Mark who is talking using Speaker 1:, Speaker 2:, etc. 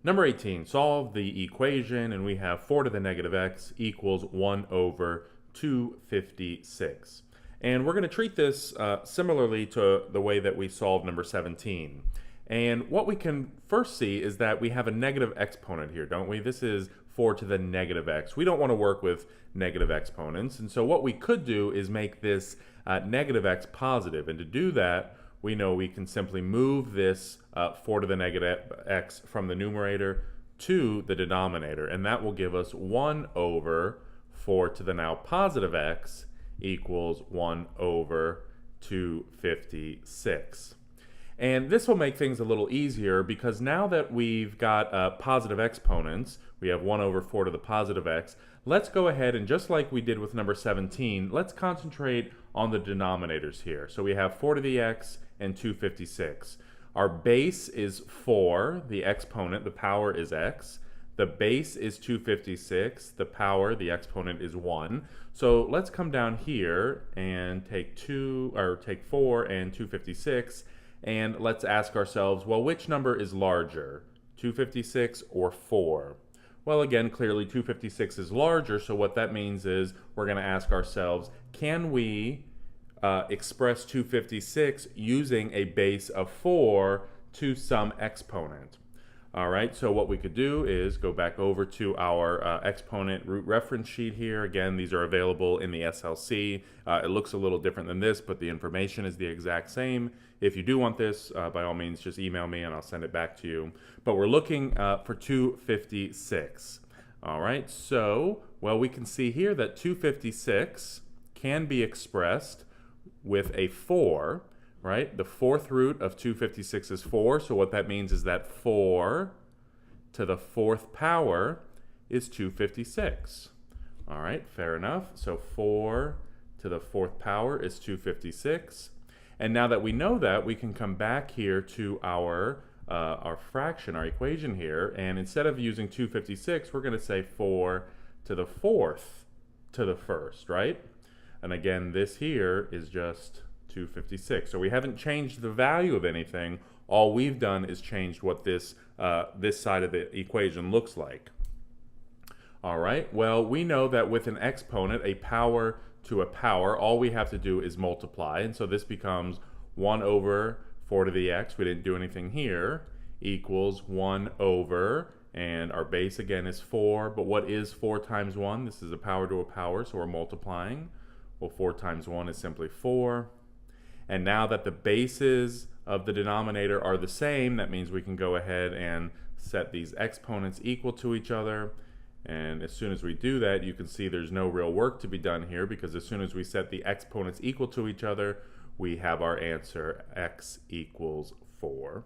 Speaker 1: Number 18, solve the equation, and we have 4 to the negative x equals 1 over 256. And we're going to treat this similarly to the way that we solved number 17. And what we can first see is that we have a negative exponent here, don't we? This is 4 to the negative x. We don't want to work with negative exponents, and so what we could do is make this negative x positive. And to do that, we know we can simply move this 4 to the negative x from the numerator to the denominator, and that will give us 1 over 4 to the now positive x equals 1 over 256. And this will make things a little easier because now that we've got positive exponents, we have 1 over 4 to the positive x, let's go ahead and just like we did with number 17, let's concentrate on the denominators here. So we have 4 to the x and 256. Our base is 4, the exponent, the power is x. The base is 256, the power, the exponent is 1. So let's come down here and take 4 and 256, and let's ask ourselves, well, which number is larger, 256 or 4? Well, again, clearly 256 is larger, so what that means is we're going to ask ourselves, can we express 256 using a base of 4 to some exponent? All right, so what we could do is go back over to our exponent root reference sheet here. Again, these are available in the SLC. It looks a little different than this, but the information is the exact same. If you do want this, by all means, just email me and I'll send it back to you. But we're looking for 256. All right, so, well, we can see here that 256 can be expressed with a 4. Right? The fourth root of 256 is 4, so what that means is that 4 to the fourth power is 256. All right, fair enough. So 4 to the fourth power is 256. And now that we know that, we can come back here to our fraction, our equation here, and instead of using 256, we're going to say 4 to the fourth to the first, right? And again, this here is just 256. So we haven't changed the value of anything. All we've done is changed what this side of the equation looks like. All right, well, we know that with an exponent, a power to a power, all we have to do is multiply. And so this becomes 1 over 4 to the x, we didn't do anything here, equals 1 over, and our base again is 4, but what is 4 times 1? This is a power to a power, so we're multiplying. Well, 4 times 1 is simply 4. And now that the bases of the denominator are the same, that means we can go ahead and set these exponents equal to each other. And as soon as we do that, you can see there's no real work to be done here because as soon as we set the exponents equal to each other, we have our answer, x equals 4.